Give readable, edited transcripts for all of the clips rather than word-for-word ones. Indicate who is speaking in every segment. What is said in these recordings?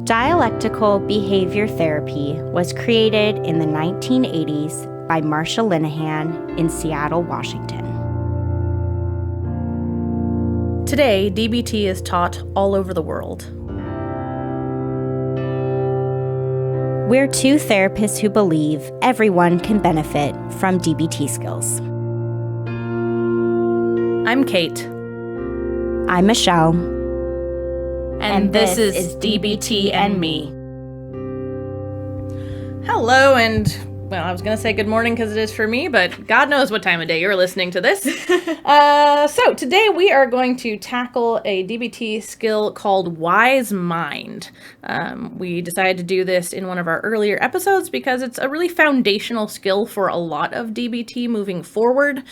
Speaker 1: Dialectical behavior therapy was created in the 1980s by Marsha Linehan in Seattle, Washington.
Speaker 2: Today, DBT is taught all over the world.
Speaker 1: We're two therapists who believe everyone can benefit from DBT skills.
Speaker 2: I'm Kate.
Speaker 1: I'm Michelle.
Speaker 2: And this is DBT and Me. Hello, and, well, I was going to say good morning because it is for me, but God knows what time of day you're listening to this. So today we are going to tackle a DBT skill called Wise Mind. We decided to do this in one of our earlier episodes because it's a really foundational skill for a lot of DBT moving forward.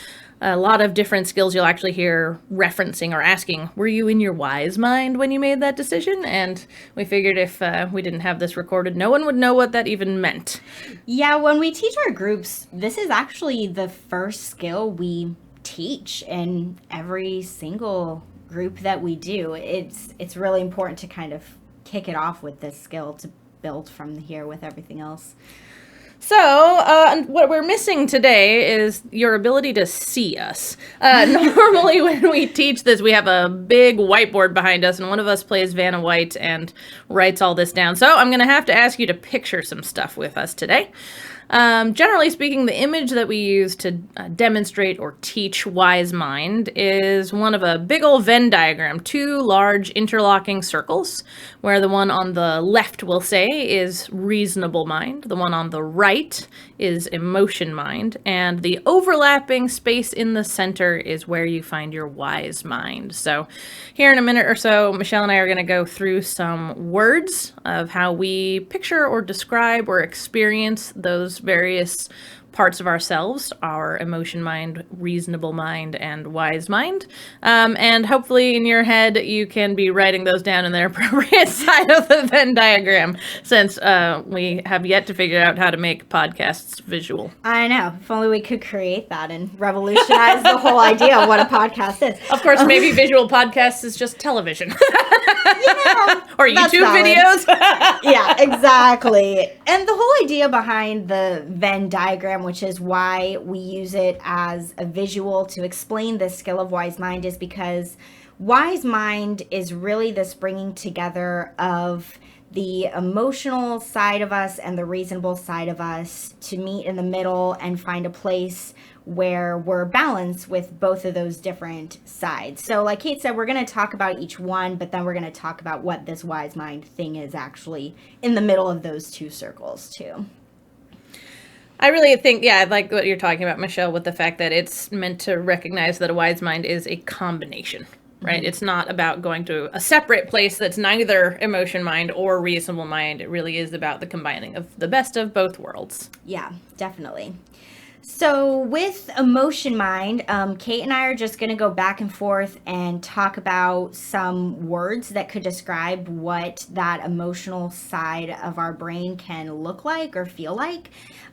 Speaker 2: A lot of different skills you'll actually hear referencing or asking, were you in your wise mind when you made that decision? And we figured if we didn't have this recorded, no one would know what that even meant.
Speaker 1: Yeah, when we teach our groups, this is actually the first skill we teach in every single group that we do. It's really important to kind of kick it off with this skill to build from here with everything else.
Speaker 2: So, what we're missing today is your ability to see us. Normally when we teach this, we have a big whiteboard behind us, and one of us plays Vanna White and writes all this down. So I'm going to have to ask you to picture some stuff with us today. Generally speaking, the image that we use to demonstrate or teach Wise Mind is one of a big old Venn diagram, two large interlocking circles, where the one on the left, we'll say, is reasonable mind, the one on the right is emotion mind, and the overlapping space in the center is where you find your wise mind. So here in a minute or so, Michelle and I are going to go through some words of how we picture or describe or experience those various parts of ourselves, our emotion mind, reasonable mind, and wise mind. And hopefully in your head, you can be writing those down in their appropriate side of the Venn diagram, since we have yet to figure out how to make podcasts visual.
Speaker 1: I know. If only we could create that and revolutionize the whole idea of what a podcast is.
Speaker 2: Of course, maybe visual podcasts is just television. Or YouTube videos.
Speaker 1: Yeah, exactly. And the whole idea behind the Venn diagram, which is why we use it as a visual to explain this skill of Wise Mind, is because Wise Mind is really this bringing together of the emotional side of us and the reasonable side of us to meet in the middle and find a place where we're balanced with both of those different sides. So like Kate said, we're going to talk about each one, but then we're going to talk about what this Wise Mind thing is actually in the middle of those two circles too.
Speaker 2: I really think, I like what you're talking about, Michelle, with the fact that it's meant to recognize that a wise mind is a combination, right? Mm-hmm. It's not about going to a separate place that's neither emotion mind or reasonable mind. It really is about the combining of the best of both worlds.
Speaker 1: Yeah, definitely. So with emotion mind, Kate and I are just going to go back and forth and talk about some words that could describe what that emotional side of our brain can look like or feel like.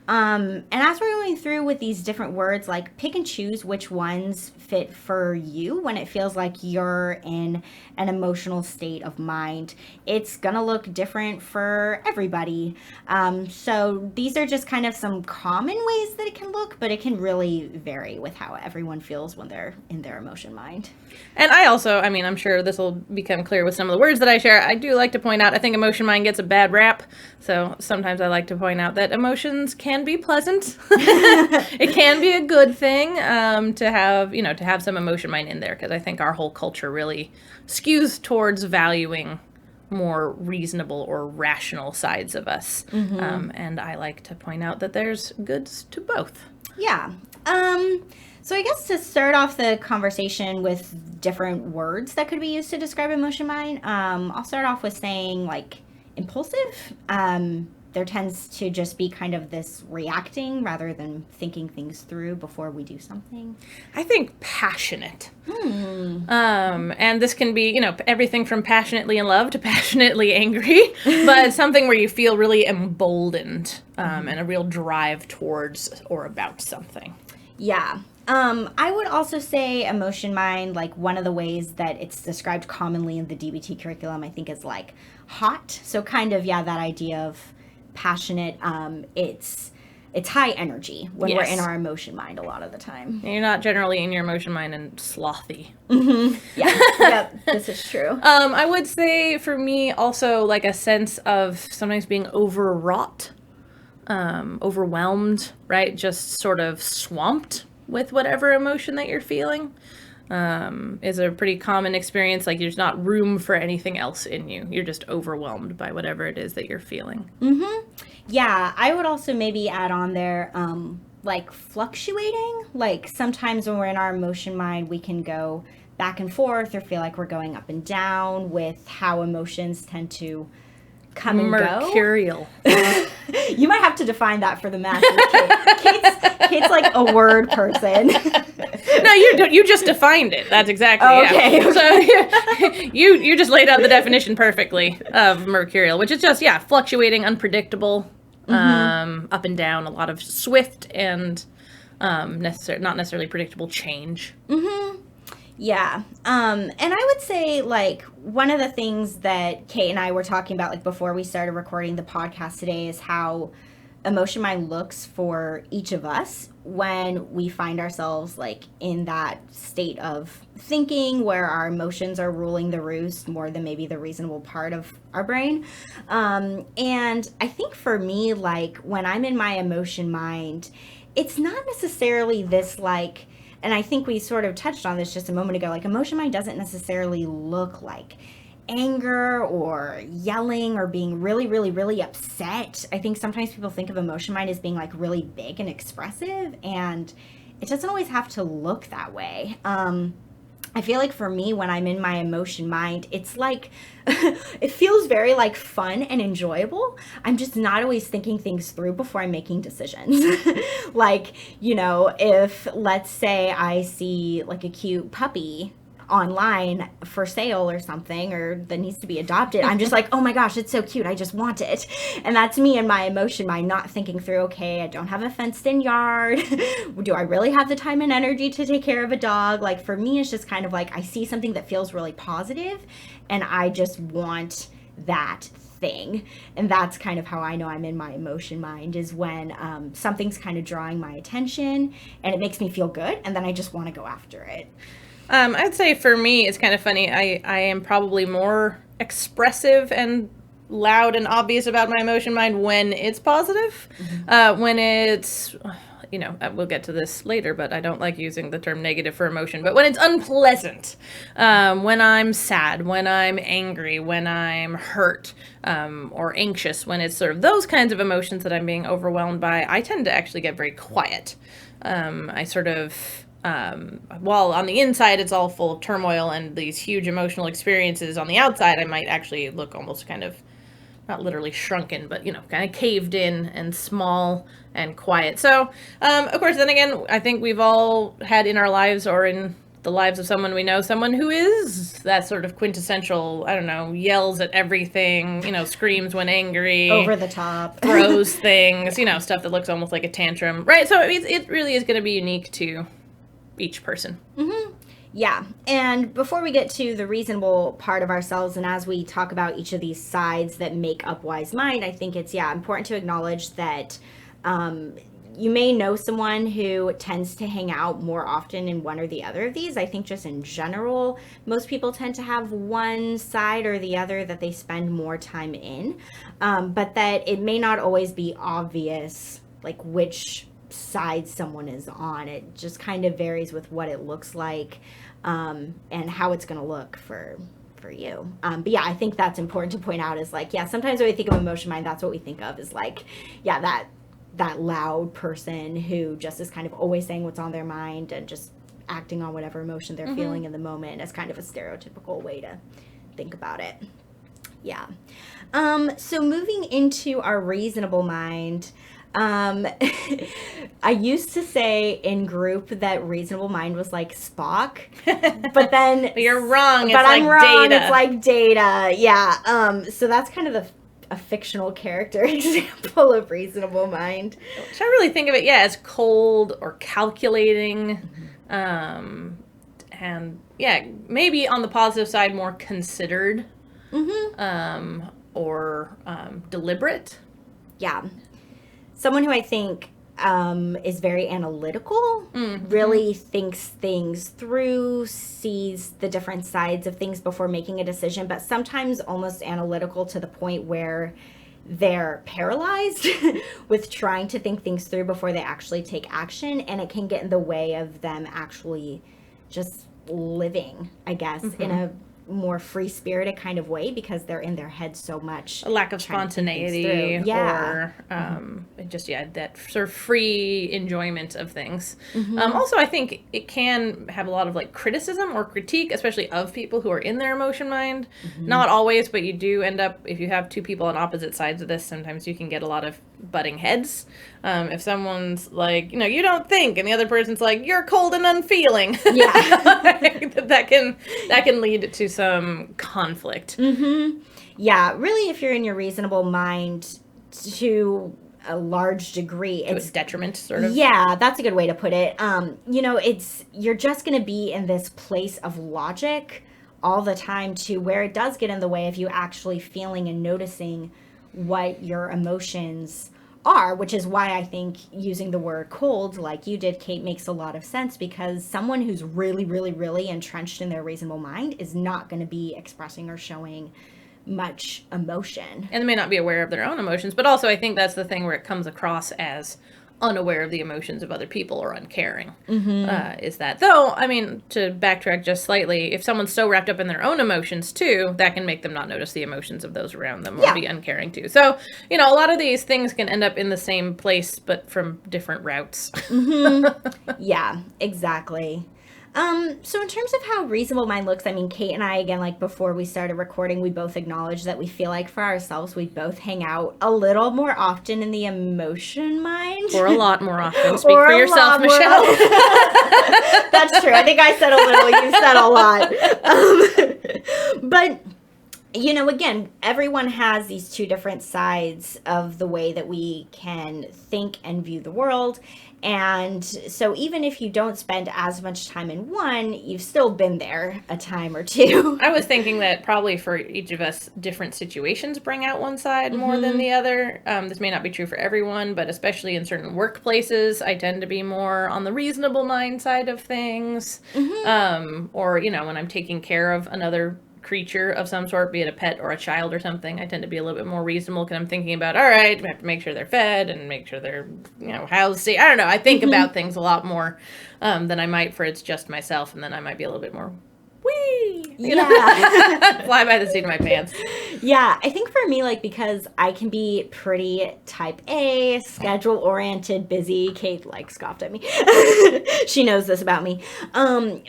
Speaker 1: And as we're going through with these different words, like pick and choose which ones fit for you when it feels like you're in an emotional state of mind. It's going to look different for everybody. So these are just kind of some common ways that it can look, but it can really vary with how everyone feels when they're in their emotion mind.
Speaker 2: And I also, I'm sure this will become clear with some of the words that I share. I do like to point out, I think emotion mind gets a bad rap. So sometimes I like to point out that emotions can be pleasant. It can be a good thing to have some emotion mind in there, because I think our whole culture really skews towards valuing more reasonable or rational sides of us. Mm-hmm. And I like to point out that there's goods to both.
Speaker 1: Yeah. So I guess to start off the conversation with different words that could be used to describe emotion mind, I'll start off with saying like impulsive. There tends to just be kind of this reacting rather than thinking things through before we do something.
Speaker 2: I think passionate. And this can be, everything from passionately in love to passionately angry, but something where you feel really emboldened and a real drive towards or about something.
Speaker 1: Yeah. I would also say emotion mind, like one of the ways that it's described commonly in the DBT curriculum, I think is like hot. So kind of, yeah, that idea of passionate. It's high energy when we're in our emotion mind a lot of the time.
Speaker 2: You're not generally in your emotion mind and slothy.
Speaker 1: Mm-hmm. Yeah, yep, this is true.
Speaker 2: I would say for me also like a sense of sometimes being overwrought, overwhelmed, right? Just sort of swamped with whatever emotion that you're feeling. Is a pretty common experience. Like there's not room for anything else in you. You're just overwhelmed by whatever it is that you're feeling.
Speaker 1: Mm-hmm. Yeah, I would also maybe add on there, like fluctuating. Like sometimes when we're in our emotion mind, we can go back and forth or feel like we're going up and down with how emotions tend to come and
Speaker 2: Mercurial.
Speaker 1: go. You might have to define that for the masses. Kate's like a word person.
Speaker 2: No, you just defined it. That's exactly
Speaker 1: okay.
Speaker 2: Yeah. So yeah, you just laid out the definition perfectly of mercurial, which is just fluctuating, unpredictable, up and down, a lot of swift and not necessarily predictable change.
Speaker 1: Mm-hmm. Yeah. And I would say like one of the things that Kate and I were talking about like before we started recording the podcast today is how emotion mind looks for each of us when we find ourselves like in that state of thinking where our emotions are ruling the roost more than maybe the reasonable part of our brain. And I think for me, like when I'm in my emotion mind, it's not necessarily this like, and I think we sort of touched on this just a moment ago, like emotion mind doesn't necessarily look like anger or yelling or being really, really, really upset. I think sometimes people think of emotion mind as being like really big and expressive, and it doesn't always have to look that way. I feel like for me, when I'm in my emotion mind, it's like, it feels very like fun and enjoyable. I'm just not always thinking things through before I'm making decisions. Like, you know, if let's say I see like a cute puppy online for sale or something, or that needs to be adopted, I'm just like, oh my gosh, it's so cute, I just want it. And that's me in my emotion mind, not thinking through, okay, I don't have a fenced in yard. Do I really have the time and energy to take care of a dog? Like for me, it's just kind of like I see something that feels really positive and I just want that thing. And that's kind of how I know I'm in my emotion mind, is when something's kind of drawing my attention and it makes me feel good, and then I just want to go after it.
Speaker 2: I'd say for me, it's kind of funny. I am probably more expressive and loud and obvious about my emotion mind when it's positive. Mm-hmm. When it's, we'll get to this later, but I don't like using the term negative for emotion. But when it's unpleasant, when I'm sad, when I'm angry, when I'm hurt, or anxious, when it's sort of those kinds of emotions that I'm being overwhelmed by, I tend to actually get very quiet. I sort of... while on the inside it's all full of turmoil and these huge emotional experiences, on the outside I might actually look almost kind of, not literally shrunken, but kind of caved in and small and quiet. So of course, then again, I think we've all had in our lives or in the lives of someone we know, someone who is that sort of quintessential, I don't know, yells at everything, screams when angry,
Speaker 1: over the top,
Speaker 2: throws things, stuff that looks almost like a tantrum, right? So it really is going to be unique to each person.
Speaker 1: Mm-hmm. Yeah. And before we get to the reasonable part of ourselves, and as we talk about each of these sides that make up wise mind, I think it's important to acknowledge that you may know someone who tends to hang out more often in one or the other of these. I think just in general, most people tend to have one side or the other that they spend more time in, but that it may not always be obvious like which side someone is on. It just kind of varies with what it looks like, and how it's going to look for you. But yeah, I think that's important to point out, is like, yeah, sometimes when we think of emotion mind, that's what we think of, is like, yeah, that loud person who just is kind of always saying what's on their mind and just acting on whatever emotion they're feeling in the moment, as kind of a stereotypical way to think about it. Yeah. So moving into our reasonable mind, I used to say in group that reasonable mind was like Spock, but then
Speaker 2: but you're wrong.
Speaker 1: But I'm
Speaker 2: like
Speaker 1: wrong.
Speaker 2: Data.
Speaker 1: It's like Data. Yeah. So that's kind of a fictional character example of reasonable mind?
Speaker 2: Should I really think of it, as cold or calculating, and maybe on the positive side, more considered, or deliberate.
Speaker 1: Yeah. Someone who I think is very analytical, really thinks things through, sees the different sides of things before making a decision, but sometimes almost analytical to the point where they're paralyzed with trying to think things through before they actually take action, and it can get in the way of them actually just living, I guess, in a more free-spirited kind of way, because they're in their head so much.
Speaker 2: A lack of spontaneity, or just that sort of free enjoyment of things. Also, I think it can have a lot of like criticism or critique, especially of people who are in their emotion mind. Not always, but you do end up, if you have two people on opposite sides of this, sometimes you can get a lot of butting heads. If someone's like, you don't think, and the other person's like, you're cold and unfeeling.
Speaker 1: Yeah.
Speaker 2: that can lead to some conflict.
Speaker 1: Yeah, really, if you're in your reasonable mind to a large degree,
Speaker 2: it's a detriment, sort of.
Speaker 1: Yeah, that's a good way to put it. You're just going to be in this place of logic all the time, to where it does get in the way of you actually feeling and noticing what your emotions are, which is why I think using the word cold, like you did, Kate, makes a lot of sense, because someone who's really, really, really entrenched in their reasonable mind is not going to be expressing or showing much emotion.
Speaker 2: And they may not be aware of their own emotions, but also I think that's the thing where it comes across as unaware of the emotions of other people or uncaring. Is that, though, I mean, to backtrack just slightly, if someone's so wrapped up in their own emotions too, that can make them not notice the emotions of those around them, or be uncaring too. So, a lot of these things can end up in the same place, but from different routes.
Speaker 1: Yeah, exactly. So in terms of how reasonable mind looks, I mean, Kate and I, again, like before we started recording, we both acknowledged that we feel like for ourselves, we both hang out a little more often in the emotion mind.
Speaker 2: Or a lot more often. Speak for yourself, Michelle.
Speaker 1: That's true. I think I said a little, you said a lot. But again, everyone has these two different sides of the way that we can think and view the world. And so even if you don't spend as much time in one, you've still been there a time or two.
Speaker 2: I was thinking that probably for each of us, different situations bring out one side more than the other. This may not be true for everyone, but especially in certain workplaces, I tend to be more on the reasonable mind side of things. Or, when I'm taking care of another creature of some sort, be it a pet or a child or something, I tend to be a little bit more reasonable, because I'm thinking about, all right, we have to make sure they're fed and make sure they're, housed. I don't know. I think about things a lot more than I might for it's just myself, and then I might be a little bit more fly by the seat of my pants.
Speaker 1: Yeah, I think for me, because I can be pretty type A, schedule-oriented, busy. Kate, scoffed at me. She knows this about me.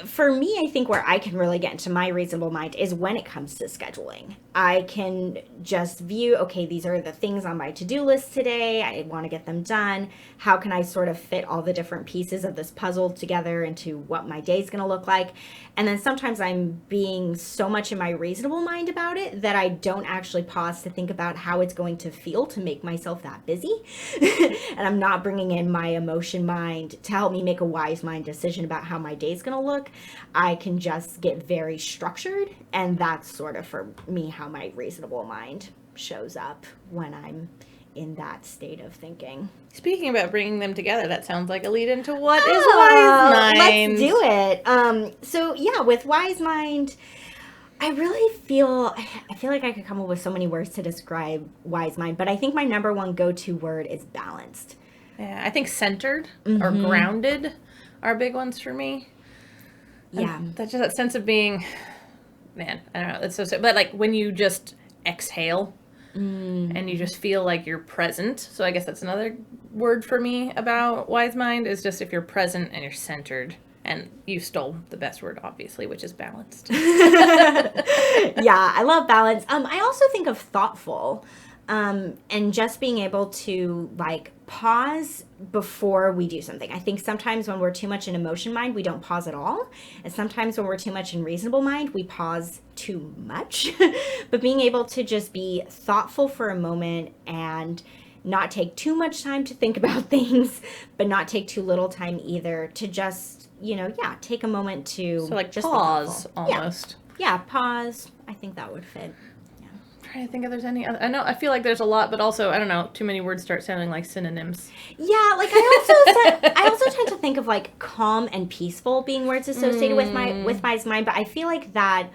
Speaker 1: For me, I think where I can really get into my reasonable mind is when it comes to scheduling. I can just view, okay, these are the things on my to-do list today. I want to get them done. How can I sort of fit all the different pieces of this puzzle together into what my day's going to look like? And then sometimes I'm being so much in my reasonable mind about it that I don't actually pause to think about how it's going to feel to make myself that busy. And I'm not bringing in my emotion mind to help me make a wise mind decision about how my day's going to look. I can just get very structured, and that's sort of for me how my reasonable mind shows up when I'm in that state of thinking.
Speaker 2: Speaking about bringing them together, that sounds like a lead into what is wise mind.
Speaker 1: Let's do it. So yeah, with wise mind, I feel like I could come up with so many words to describe wise mind, but I think my number one go-to word is balanced.
Speaker 2: Yeah, I think centered or grounded are big ones for me.
Speaker 1: Yeah.
Speaker 2: That's just that sense of being, man, I don't know, it's so, but when you just exhale and you just feel like you're present. So I guess that's another word for me about wise mind, is just if you're present and you're centered. And you stole the best word, obviously, which is balanced.
Speaker 1: Yeah, I love balance. I also think of thoughtful. And just being able to like pause before we do something. I think sometimes when we're too much in emotion mind, we don't pause at all. And sometimes when we're too much in reasonable mind, we pause too much. But being able to just be thoughtful for a moment and not take too much time to think about things, but not take too little time either, to just, take a moment to
Speaker 2: So like
Speaker 1: just be
Speaker 2: pause
Speaker 1: thoughtful.
Speaker 2: almost.
Speaker 1: Yeah, pause. I think that would fit.
Speaker 2: Trying to think if there's any other. I feel like there's a lot, but also I don't know. Too many words start sounding like synonyms.
Speaker 1: Yeah, like I also tend to think of like calm and peaceful being words associated with my mind, but I feel like that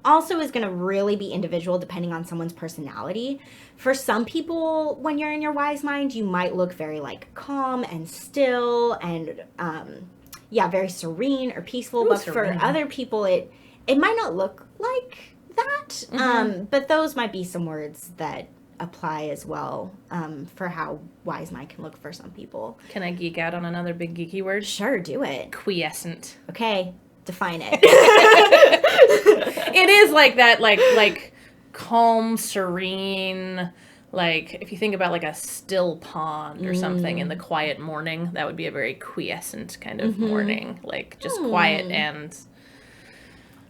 Speaker 1: also is going to really be individual depending on someone's personality. For some people, when you're in your wise mind, you might look very like calm and still and very serene or peaceful.
Speaker 2: Ooh,
Speaker 1: but
Speaker 2: serene.
Speaker 1: For other people, it might not look like that. But those might be some words that apply as well for how wise mind can look for some people.
Speaker 2: Can I geek out on another big geeky word?
Speaker 1: Sure, do it.
Speaker 2: Quiescent.
Speaker 1: Okay, define it.
Speaker 2: It is like that, like calm, serene. Like if you think about like a still pond or something in the quiet morning, that would be a very quiescent kind of morning. Like just quiet and.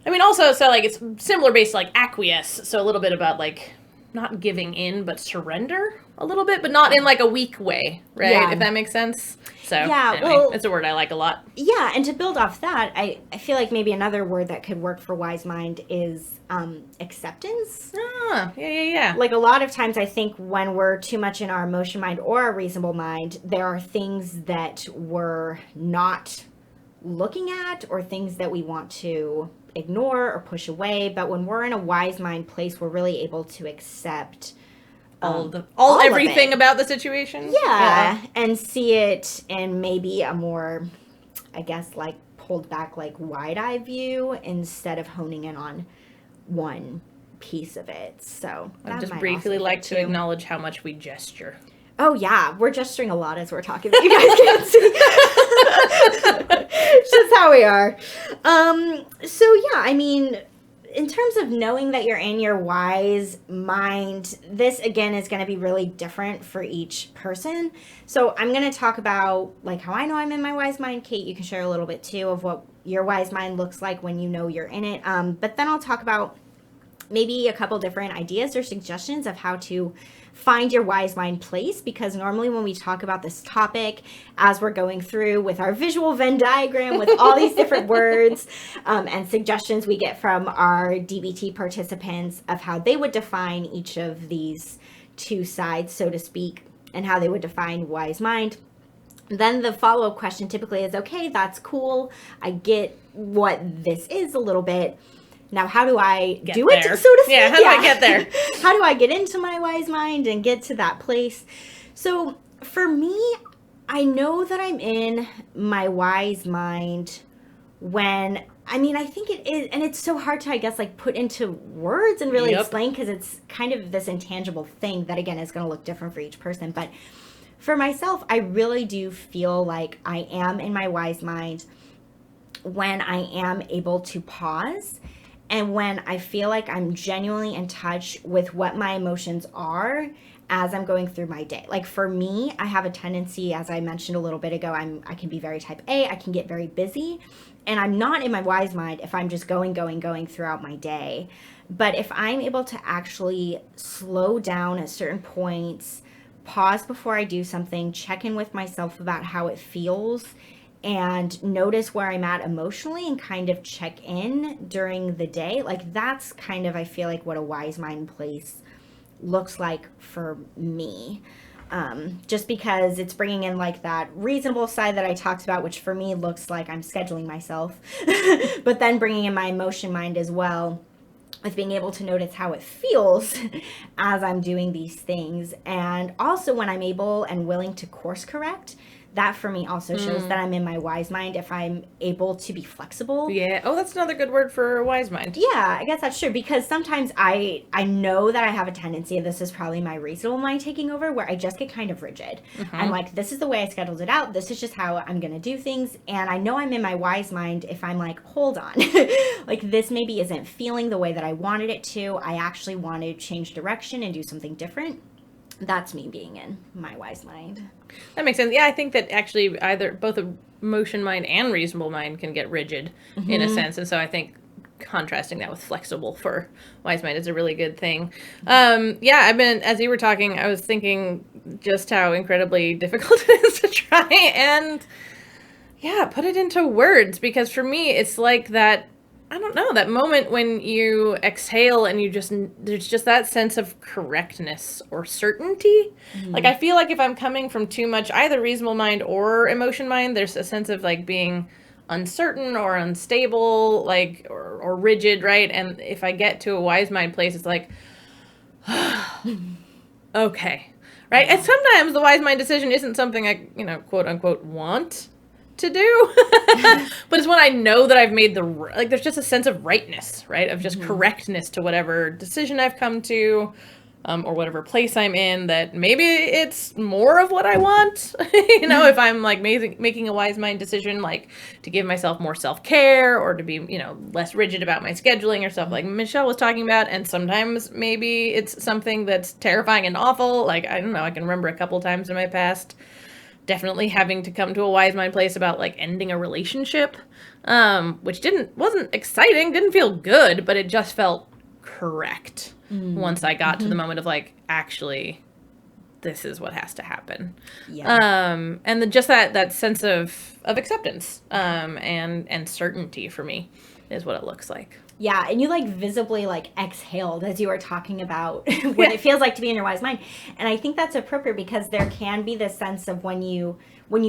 Speaker 2: I mean, also, so, like, it's similar based to, like, acquiesce, so a little bit about, like, not giving in, but surrender a little bit, but not in, like, a weak way, right?
Speaker 1: Yeah.
Speaker 2: If that makes sense. So,
Speaker 1: Yeah,
Speaker 2: anyway,
Speaker 1: well-
Speaker 2: it's a word I like a lot.
Speaker 1: Yeah, and to build off that, I feel like maybe another word that could work for wise mind is acceptance.
Speaker 2: Ah, yeah.
Speaker 1: Like a lot of times I think when we're too much in our emotion mind or our reasonable mind, there are things that we're not looking at or things that we want to ignore or push away. But when we're in a wise mind place, we're really able to accept
Speaker 2: All
Speaker 1: of
Speaker 2: everything
Speaker 1: it.
Speaker 2: about the situation.
Speaker 1: Yeah, and see it in maybe a more, I guess, like pulled back, like wide-eye view instead of honing in on one piece of it. So
Speaker 2: I'd
Speaker 1: that
Speaker 2: just
Speaker 1: might
Speaker 2: briefly
Speaker 1: also
Speaker 2: like
Speaker 1: fit
Speaker 2: to
Speaker 1: too.
Speaker 2: acknowledge how much we gesture.
Speaker 1: Oh yeah, we're gesturing a lot as we're talking, but you guys can't see. It's just how we are. So yeah, I mean, in terms of knowing that you're in your wise mind, this again is going to be really different for each person. So I'm going to talk about like how I know I'm in my wise mind. Kate, you can share a little bit too of what your wise mind looks like when you know you're in it. But then I'll talk about maybe a couple different ideas or suggestions of how to find your wise mind place, because normally when we talk about this topic, as we're going through with our visual Venn diagram with all these different words and suggestions we get from our DBT participants of how they would define each of these two sides, so to speak, and how they would define wise mind. Then the follow-up question typically is, okay, that's cool. I get what this is a little bit. Now, how do I do it, so to speak?
Speaker 2: Yeah, how do I get there?
Speaker 1: How do I get into my wise mind and get to that place? So for me, I know that I'm in my wise mind when, I mean, I think it is, and it's so hard to, I guess, like put into words and really explain, because it's kind of this intangible thing that, again, is going to look different for each person. But for myself, I really do feel like I am in my wise mind when I am able to pause and when I feel like I'm genuinely in touch with what my emotions are as I'm going through my day. Like for me, I have a tendency, as I mentioned a little bit ago, I can be very type A, I can get very busy, and I'm not in my wise mind if I'm just going throughout my day. But if I'm able to actually slow down at certain points, pause before I do something, check in with myself about how it feels, and notice where I'm at emotionally and kind of check in during the day, like that's kind of, I feel like, what a wise mind place looks like for me. Just because it's bringing in like that reasonable side that I talked about, which for me looks like I'm scheduling myself, but then bringing in my emotion mind as well, with being able to notice how it feels as I'm doing these things. And also when I'm able and willing to course correct, that for me also shows that I'm in my wise mind if I'm able to be flexible.
Speaker 2: Yeah. Oh, that's another good word for wise mind.
Speaker 1: Yeah, I guess that's true, because sometimes I know that I have a tendency, and this is probably my reasonable mind taking over, where I just get kind of rigid. I'm like, this is the way I scheduled it out. This is just how I'm going to do things. And I know I'm in my wise mind if I'm like, hold on, like this maybe isn't feeling the way that I wanted it to. I actually want to change direction and do something different. That's me being in my wise mind.
Speaker 2: That makes sense. Yeah, I think that actually either both a emotion mind and reasonable mind can get rigid in a sense. And so I think contrasting that with flexible for wise mind is a really good thing. Yeah, as you were talking, I was thinking just how incredibly difficult it is to try and, put it into words. Because for me, it's like that, I don't know, that moment when you exhale and there's just that sense of correctness or certainty. Like, I feel like if I'm coming from too much either reasonable mind or emotion mind, there's a sense of like being uncertain or unstable, like, or rigid, right? And if I get to a wise mind place, it's like, okay, right? And sometimes the wise mind decision isn't something I, quote unquote, want to do, but it's when I know that I've made there's just a sense of rightness, right? Of just correctness to whatever decision I've come to, or whatever place I'm in, that maybe it's more of what I want. If I'm like making a wise mind decision, like to give myself more self-care or to be, less rigid about my scheduling or stuff like Michelle was talking about. And sometimes maybe it's something that's terrifying and awful. Like, I don't know, I can remember a couple times in my past definitely having to come to a wise mind place about like ending a relationship, which wasn't exciting, didn't feel good, but it just felt correct once I got to the moment of like, actually, this is what has to happen. Yeah. And then just that sense of acceptance, and certainty for me is what it looks like.
Speaker 1: Yeah, and you like visibly like exhaled as you were talking about what it feels like to be in your wise mind. And I think that's appropriate because there can be this sense of when you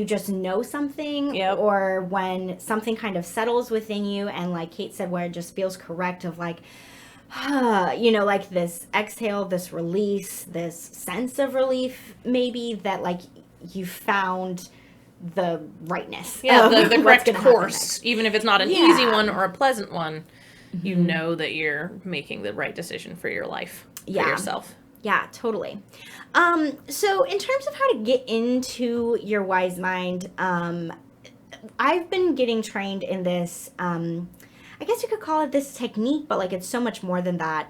Speaker 1: just know something, or when something kind of settles within you, and like Kate said, where it just feels correct of like, like this exhale, this release, this sense of relief, maybe that like you found the rightness.
Speaker 2: Yeah, the correct course, even if it's not an easy one or a pleasant one. You know that you're making the right decision for your life, for yourself.
Speaker 1: Yeah, totally. So in terms of how to get into your wise mind, I've been getting trained in this, I guess you could call it this technique, but like it's so much more than that.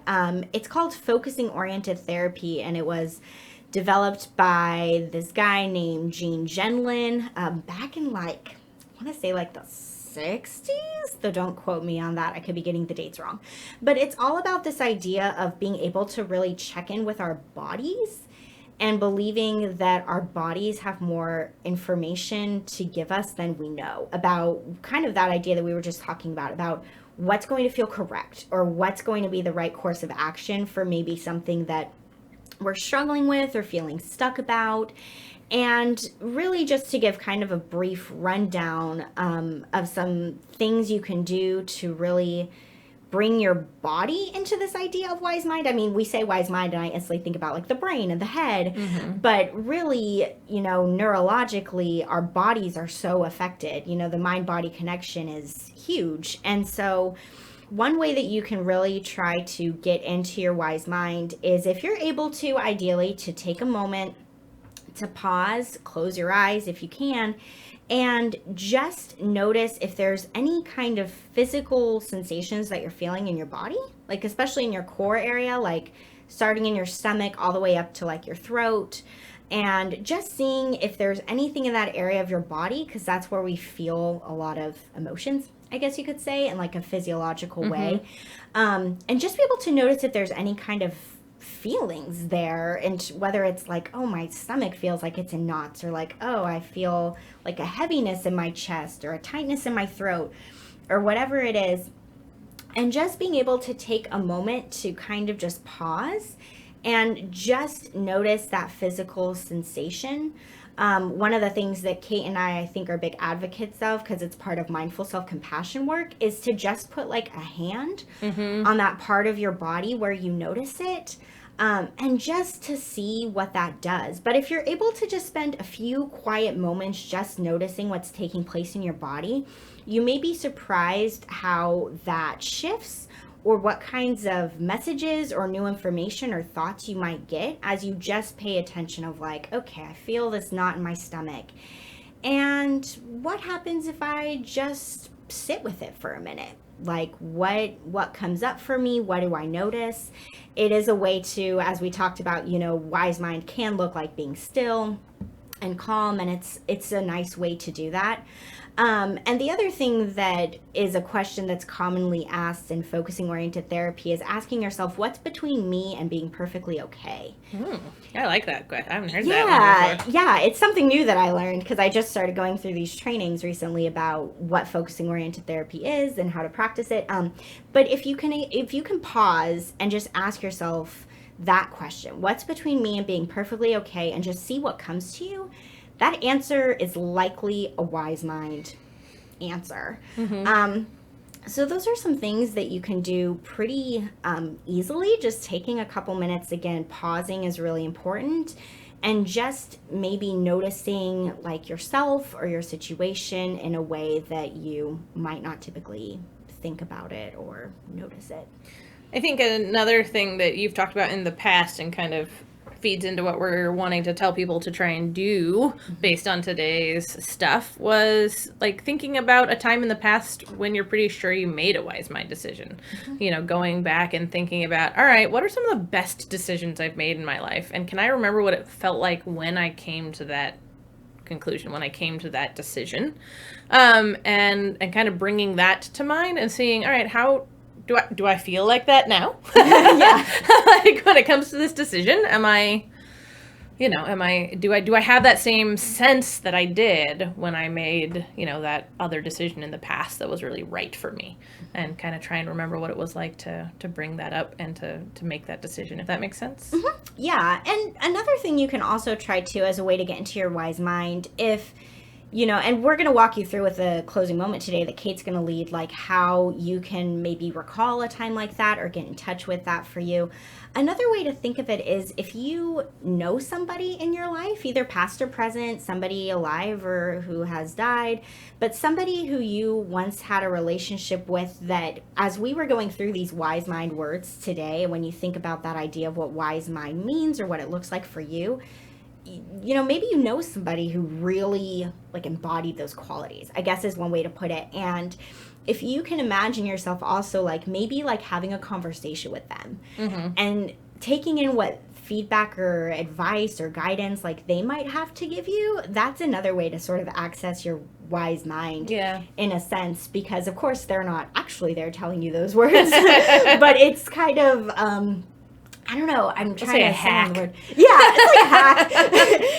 Speaker 1: It's called focusing oriented therapy, and it was developed by this guy named Gene Genlin back in like, I want to say like the 60s, though don't quote me on that. I could be getting the dates wrong. But it's all about this idea of being able to really check in with our bodies and believing that our bodies have more information to give us than we know, about kind of that idea that we were just talking about what's going to feel correct or what's going to be the right course of action for maybe something that we're struggling with or feeling stuck about. And really just to give kind of a brief rundown of some things you can do to really bring your body into this idea of wise mind. I mean, we say wise mind and I instantly think about like the brain and the head, but really, neurologically, our bodies are so affected. The mind-body connection is huge. And so one way that you can really try to get into your wise mind is, if you're able to, ideally, to take a moment to pause, close your eyes if you can, and just notice if there's any kind of physical sensations that you're feeling in your body, like especially in your core area, like starting in your stomach all the way up to like your throat, and just seeing if there's anything in that area of your body, because that's where we feel a lot of emotions, I guess you could say, in like a physiological way. And just be able to notice if there's any kind of feelings there, and whether it's like, oh, my stomach feels like it's in knots, or like, oh, I feel like a heaviness in my chest or a tightness in my throat, or whatever it is. And just being able to take a moment to kind of just pause and just notice that physical sensation. One of the things that Kate and I think are big advocates of, because it's part of mindful self-compassion work, is to just put like a hand on that part of your body where you notice it, and just to see what that does. But if you're able to just spend a few quiet moments just noticing what's taking place in your body, you may be surprised how that shifts, or what kinds of messages or new information or thoughts you might get as you just pay attention of like, okay, I feel this knot in my stomach. And what happens if I just sit with it for a minute? Like what comes up for me? What do I notice? It is a way to, as we talked about, wise mind can look like being still and calm, and it's a nice way to do that. And the other thing that is a question that's commonly asked in focusing oriented therapy is asking yourself, what's between me and being perfectly okay?
Speaker 2: I like that question. I haven't heard that one before.
Speaker 1: Yeah, it's something new that I learned because I just started going through these trainings recently about what focusing oriented therapy is and how to practice it. But if you can pause and just ask yourself that question, what's between me and being perfectly okay, and just see what comes to you, that answer is likely a wise mind answer. So those are some things that you can do pretty easily. Just taking a couple minutes, again, pausing is really important, and just maybe noticing like yourself or your situation in a way that you might not typically think about it or notice it.
Speaker 2: I think another thing that you've talked about in the past and kind of feeds into what we're wanting to tell people to try and do based on today's stuff was like thinking about a time in the past when you're pretty sure you made a wise mind decision. Going back and thinking about, all right, what are some of the best decisions I've made in my life? And can I remember what it felt like when I came to that conclusion, when I came to that decision? And kind of bringing that to mind and seeing, all right, how do I feel like that now?
Speaker 1: Yeah.
Speaker 2: Like when it comes to this decision, do I have that same sense that I did when I made, that other decision in the past that was really right for me, and kind of try and remember what it was like to bring that up and to make that decision, if that makes sense.
Speaker 1: Yeah. And another thing you can also try too as a way to get into your wise mind, if and we're going to walk you through with a closing moment today that Kate's going to lead, like how you can maybe recall a time like that or get in touch with that for you. Another way to think of it is if you know somebody in your life, either past or present, somebody alive or who has died, but somebody who you once had a relationship with that, as we were going through these wise mind words today, when you think about that idea of what wise mind means or what it looks like for you, maybe somebody who really like embodied those qualities, I guess is one way to put it. And if you can imagine yourself also like maybe like having a conversation with them and taking in what feedback or advice or guidance like they might have to give you, that's another way to sort of access your wise mind in a sense, because of course they're not actually there telling you those words, but it's kind of I don't know. I'm trying to
Speaker 2: hack.
Speaker 1: The word. Yeah, it's like a hack.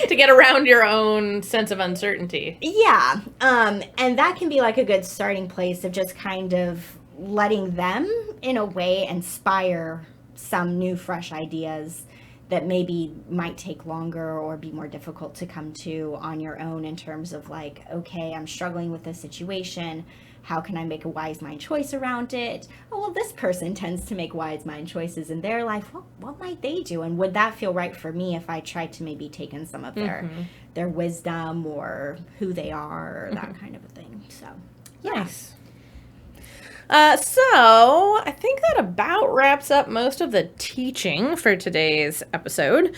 Speaker 2: To get around your own sense of uncertainty.
Speaker 1: Yeah. And that can be like a good starting place of just kind of letting them, in a way, inspire some new, fresh ideas that maybe might take longer or be more difficult to come to on your own, in terms of like, okay, I'm struggling with this situation. How can I make a wise mind choice around it? Oh, well, this person tends to make wise mind choices in their life. Well, what might they do? And would that feel right for me if I tried to maybe take in some of their wisdom or who they are, or that kind of a thing. So, yeah.
Speaker 2: Nice. So I think that about wraps up most of the teaching for today's episode.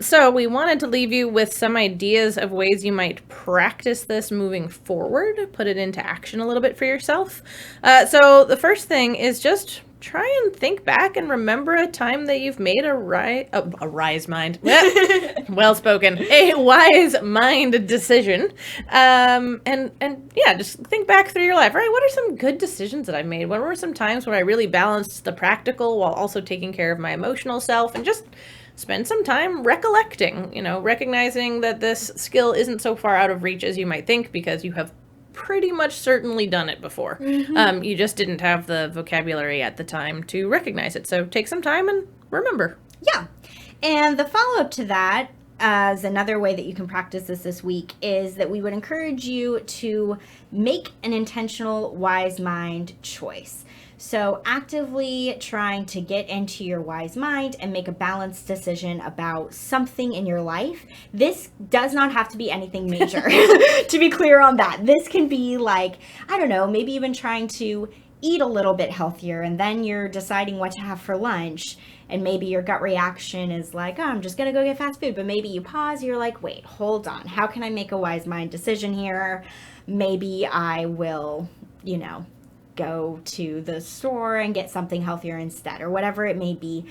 Speaker 2: So we wanted to leave you with some ideas of ways you might practice this moving forward, put it into action a little bit for yourself. So the first thing is just try and think back and remember a time that you've made a wise mind decision. And yeah, just think back through your life. All right, what are some good decisions that I've made? What were some times where I really balanced the practical while also taking care of my emotional self? And just spend some time recollecting, recognizing that this skill isn't so far out of reach as you might think, because you have pretty much certainly done it before. You just didn't have the vocabulary at the time to recognize it. So take some time and remember.
Speaker 1: Yeah. And the follow-up to that, as another way that you can practice this week, is that we would encourage you to make an intentional wise mind choice. So actively trying to get into your wise mind and make a balanced decision about something in your life. This does not have to be anything major, to be clear on that. This can be like, I don't know, maybe even trying to eat a little bit healthier, and then you're deciding what to have for lunch, and maybe your gut reaction is like, oh, I'm just gonna go get fast food, but maybe you pause, you're like, wait, hold on, how can I make a wise mind decision here? Maybe I will, go to the store and get something healthier instead, or whatever it may be.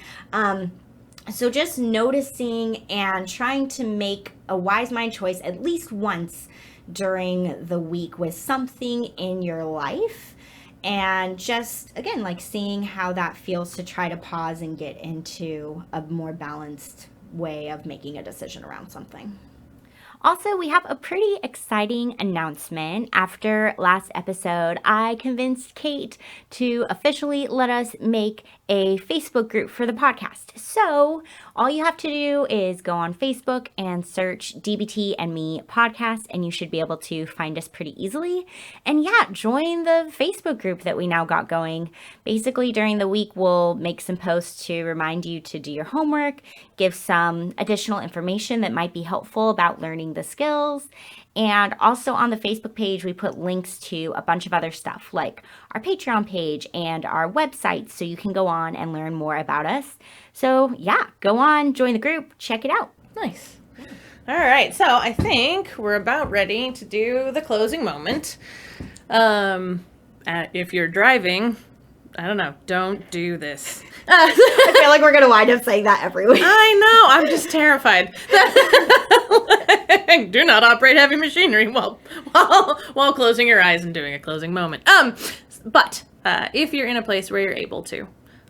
Speaker 1: So just noticing and trying to make a wise mind choice at least once during the week with something in your life. And just, again, like seeing how that feels to try to pause and get into a more balanced way of making a decision around something. Also, we have a pretty exciting announcement. After last episode, I convinced Kate to officially let us make a Facebook group for the podcast. So all you have to do is go on Facebook and search DBT and Me podcast, and you should be able to find us pretty easily. And yeah, join the Facebook group that we now got going. Basically, during the week, we'll make some posts to remind you to do your homework, give some additional information that might be helpful about learning the skills. And also on the Facebook page, we put links to a bunch of other stuff like our Patreon page and our website, so you can go on and learn more about us. So yeah, go on, join the group, check it out.
Speaker 2: Nice. All right, so I think we're about ready to do the closing moment. If you're driving, I don't know, don't do this.
Speaker 1: I feel like we're going to wind up saying that every week.
Speaker 2: I know, I'm just terrified. Do not operate heavy machinery while closing your eyes and doing a closing moment. But if you're in a place where you're able to,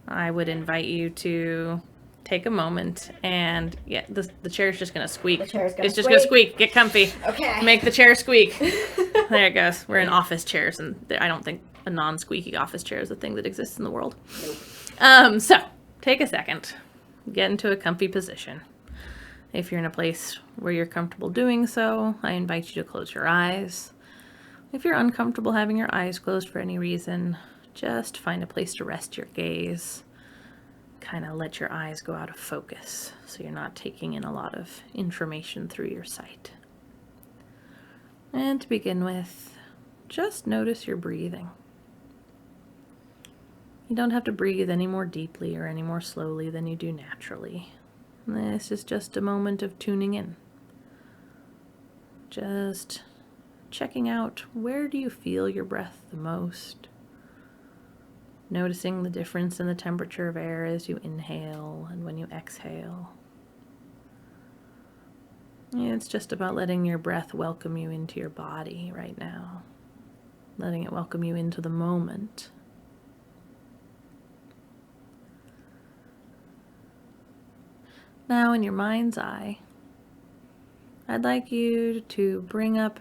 Speaker 2: I would invite you to take a moment and the chair's just gonna squeak. It's just gonna squeak. Get comfy.
Speaker 1: Okay.
Speaker 2: Make the chair squeak. There it goes. We're in office chairs, and I don't think a non-squeaky office chair is a thing that exists in the world.
Speaker 1: Nope.
Speaker 2: So take a second, get into a comfy position. If you're in a place where you're comfortable doing so, I invite you to close your eyes. If you're uncomfortable having your eyes closed for any reason, just find a place to rest your gaze. Kind of let your eyes go out of focus so you're not taking in a lot of information through your sight. And to begin with, just notice your breathing. You don't have to breathe any more deeply or any more slowly than you do naturally. This is just a moment of tuning in. Just checking out, where do you feel your breath the most? Noticing the difference in the temperature of air as you inhale and when you exhale. It's just about letting your breath welcome you into your body right now. Letting it welcome you into the moment. Now, in your mind's eye, I'd like you to bring up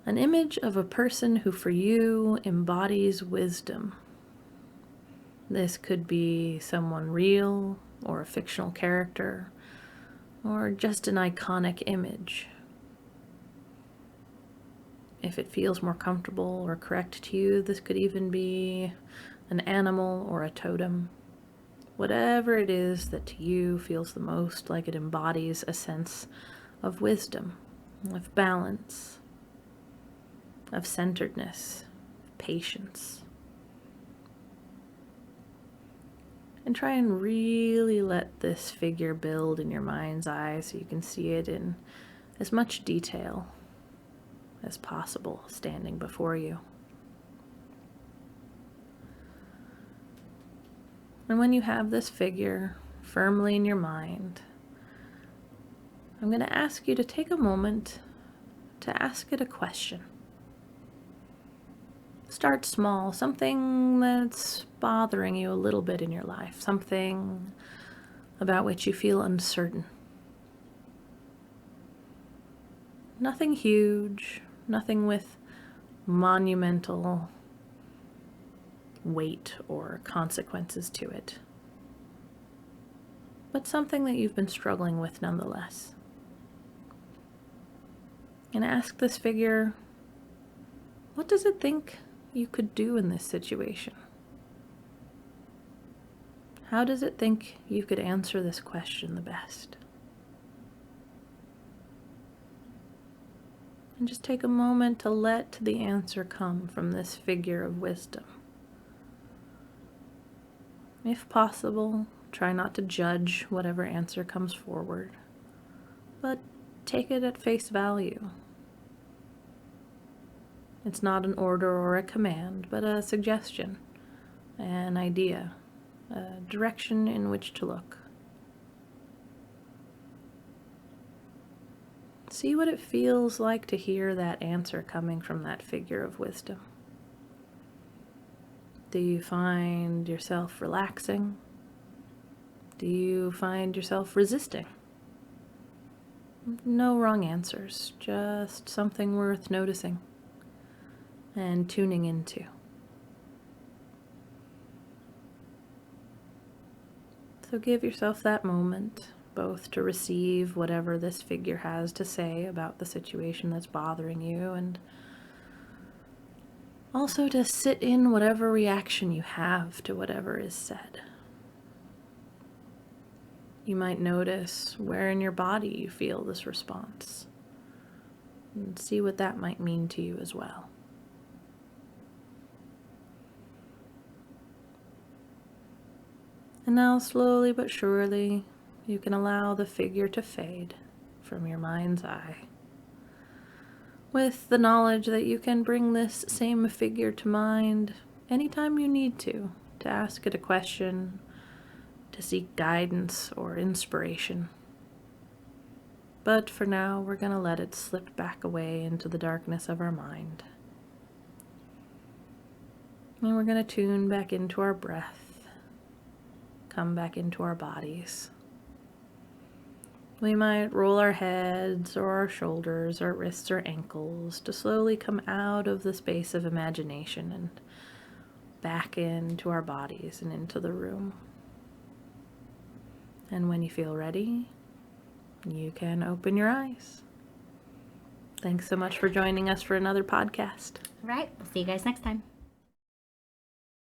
Speaker 2: an image of a person who for you embodies wisdom. This could be someone real, or a fictional character, or just an iconic image. If it feels more comfortable or correct to you, this could even be an animal or a totem. Whatever it is that to you feels the most like it embodies a sense of wisdom, of balance, of centeredness, patience. And try and really let this figure build in your mind's eye so you can see it in as much detail as possible standing before you. And when you have this figure firmly in your mind, I'm going to ask you to take a moment to ask it a question. Start small, something that's bothering you a little bit in your life, something about which you feel uncertain. Nothing huge, nothing with monumental weight or consequences to it, but something that you've been struggling with nonetheless. And ask this figure, what does it think you could do in this situation? How does it think you could answer this question the best? And just take a moment to let the answer come from this figure of wisdom. If possible, try not to judge whatever answer comes forward, but take it at face value. It's not an order or a command, but a suggestion, an idea, a direction in which to look. See what it feels like to hear that answer coming from that figure of wisdom. Do you find yourself relaxing? Do you find yourself resisting? No wrong answers, just something worth noticing and tuning into. So give yourself that moment, both to receive whatever this figure has to say about the situation that's bothering you, and also to sit in whatever reaction you have to whatever is said. You might notice where in your body you feel this response, and see what that might mean to you as well. And now, slowly but surely, you can allow the figure to fade from your mind's eye, with the knowledge that you can bring this same figure to mind anytime you need to ask it a question, to seek guidance or inspiration. But for now, we're going to let it slip back away into the darkness of our mind. And we're going to tune back into our breath, come back into our bodies. We might roll our heads or our shoulders, our wrists or ankles to slowly come out of the space of imagination and back into our bodies and into the room. And when you feel ready, you can open your eyes. Thanks so much for joining us for another podcast.
Speaker 1: All right. We'll see you guys next time.